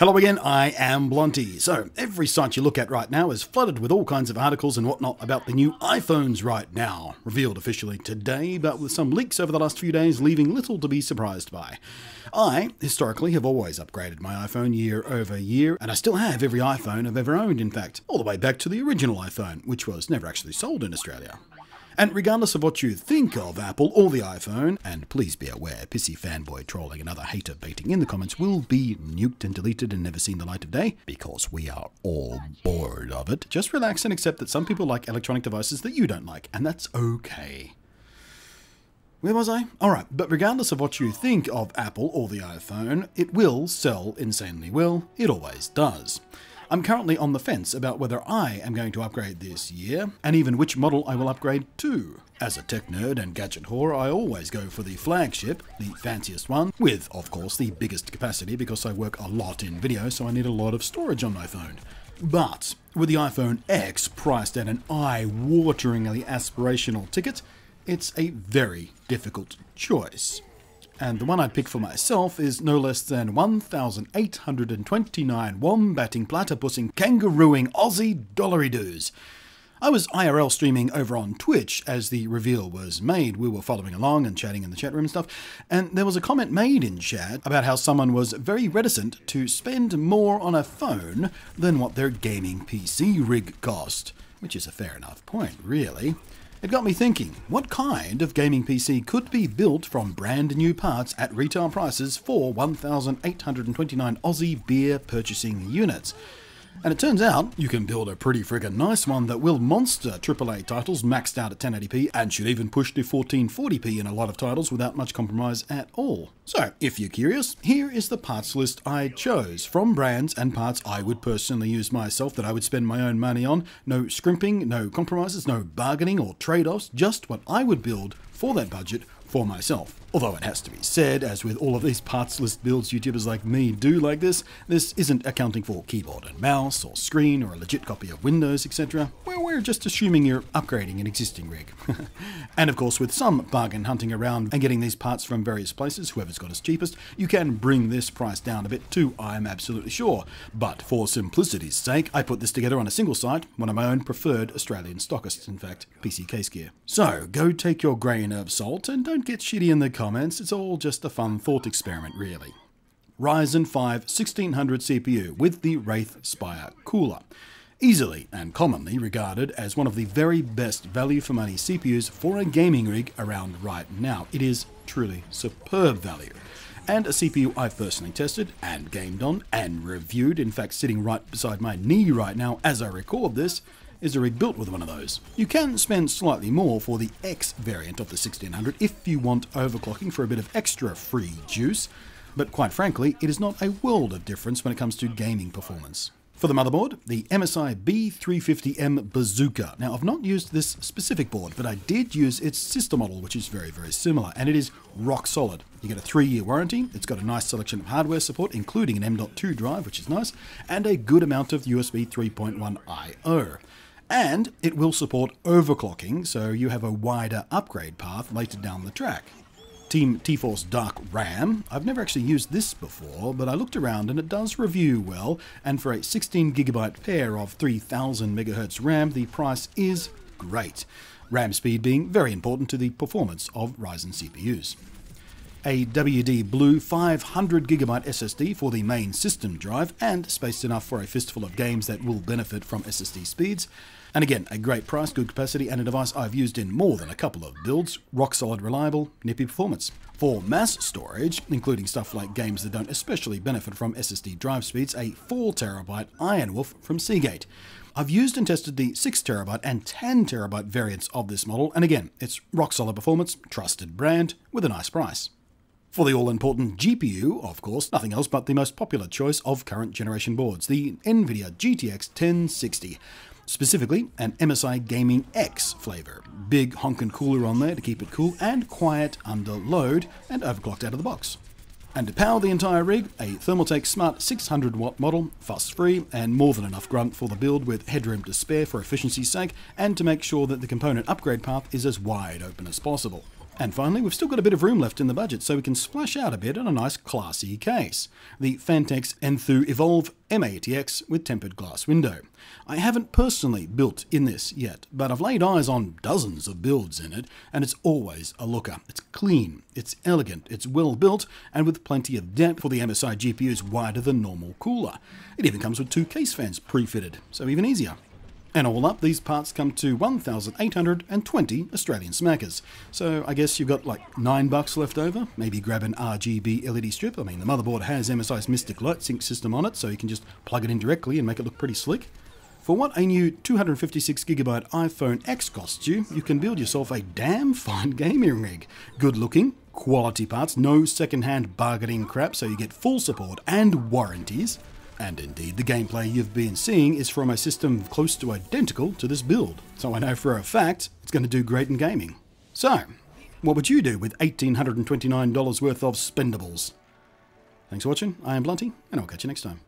Hello again, I am Blunty. So, every site you look at right now is flooded with all kinds of articles and whatnot about the new iPhones right now, revealed officially today, but with some leaks over the last few days leaving little to be surprised by. I, historically, have always upgraded my iPhone year over year, and I still have every iPhone I've ever owned, in fact, all the way back to the original iPhone, which was never actually sold in Australia. And regardless of what you think of Apple or the iPhone, and please be aware, pissy fanboy trolling and other hater baiting in the comments will be nuked and deleted and never seen the light of day, because we are all bored of it. Just relax and accept that some people like electronic devices that you don't like, and that's okay. Where was I? Alright, but regardless of what you think of Apple or the iPhone, it will sell insanely well. It always does. I'm currently on the fence about whether I am going to upgrade this year, and even which model I will upgrade to. As a tech nerd and gadget whore, I always go for the flagship, the fanciest one, with, of course, the biggest capacity because I work a lot in video, so I need a lot of storage on my phone. But with the iPhone X priced at an eye-wateringly aspirational ticket, it's a very difficult choice. And the one I'd pick for myself is no less than 1,829 wombatting, platypussing, kangarooing Aussie dollary-doos. I was IRL streaming over on Twitch as the reveal was made. We were following along and chatting in the chat room and stuff, and there was a comment made in chat about how someone was very reticent to spend more on a phone than what their gaming PC rig cost, which is a fair enough point, really. It got me thinking, what kind of gaming PC could be built from brand new parts at retail prices for 1,829 Aussie beer purchasing units? And it turns out you can build a pretty friggin' nice one that will monster AAA titles maxed out at 1080p and should even push to 1440p in a lot of titles without much compromise at all. So, if you're curious, here is the parts list I chose from brands and parts I would personally use myself that I would spend my own money on. No scrimping, no compromises, no bargaining or trade-offs, just what I would build for that budget for myself. Although it has to be said, as with all of these parts list builds YouTubers like me do like this isn't accounting for keyboard and mouse, or screen, or a legit copy of Windows, etc. Well, we're just assuming you're upgrading an existing rig. And of course, with some bargain hunting around and getting these parts from various places, whoever's got us cheapest, you can bring this price down a bit too, I'm absolutely sure. But for simplicity's sake, I put this together on a single site, one of my own preferred Australian stockists, in fact, PC Case Gear. So, go take your grain of salt and don't get shitty in the comments, it's all just a fun thought experiment really. Ryzen 5 1600 CPU with the Wraith Spire cooler. Easily and commonly regarded as one of the very best value for money CPUs for a gaming rig around right now. It is truly superb value. And a CPU I've personally tested and gamed on and reviewed, in fact sitting right beside my knee right now as I record this, is a rig built with one of those. You can spend slightly more for the X variant of the 1600 if you want overclocking for a bit of extra free juice, but quite frankly, it is not a world of difference when it comes to gaming performance. For the motherboard, the MSI B350M Bazooka. Now, I've not used this specific board, but I did use its sister model, which is very, very similar, and it is rock solid. You get a 3-year warranty, it's got a nice selection of hardware support, including an M.2 drive, which is nice, and a good amount of USB 3.1 I/O. And it will support overclocking, so you have a wider upgrade path later down the track. Team T-Force Dark RAM. I've never actually used this before, but I looked around and it does review well, and for a 16GB pair of 3000 MHz RAM, the price is great. RAM speed being very important to the performance of Ryzen CPUs. A WD Blue 500GB SSD for the main system drive, and spaced enough for a fistful of games that will benefit from SSD speeds. And again, a great price, good capacity, and a device I've used in more than a couple of builds. Rock solid, reliable, nippy performance. For mass storage, including stuff like games that don't especially benefit from SSD drive speeds, a 4TB Ironwolf from Seagate. I've used and tested the 6TB and 10TB variants of this model, and again, it's rock solid performance, trusted brand, with a nice price. For the all-important GPU, of course, nothing else but the most popular choice of current generation boards, the NVIDIA GTX 1060. Specifically, an MSI Gaming X flavor. Big honkin' cooler on there to keep it cool and quiet under load, and overclocked out of the box. And to power the entire rig, a Thermaltake Smart 600W model, fuss-free, and more than enough grunt for the build with headroom to spare for efficiency's sake, and to make sure that the component upgrade path is as wide open as possible. And finally, we've still got a bit of room left in the budget, so we can splash out a bit on a nice classy case. The Phanteks Enthoo Evolv mATX with tempered glass window. I haven't personally built in this yet, but I've laid eyes on dozens of builds in it, and it's always a looker. It's clean, it's elegant, it's well built, and with plenty of depth for the MSI GPU's wider than normal cooler. It even comes with 2 case fans pre-fitted, so even easier. And all up, these parts come to 1,820 Australian smackers. So I guess you've got like $9 left over. Maybe grab an RGB LED strip. I mean, the motherboard has MSI's Mystic Light Sync system on it, so you can just plug it in directly and make it look pretty slick. For what a new 256GB iPhone X costs you, you can build yourself a damn fine gaming rig. Good looking, quality parts, no second-hand bargaining crap, so you get full support and warranties. And indeed, the gameplay you've been seeing is from a system close to identical to this build, so I know for a fact it's going to do great in gaming. So, what would you do with $1,829 worth of spendables? Thanks for watching, I am Blunty, and I'll catch you next time.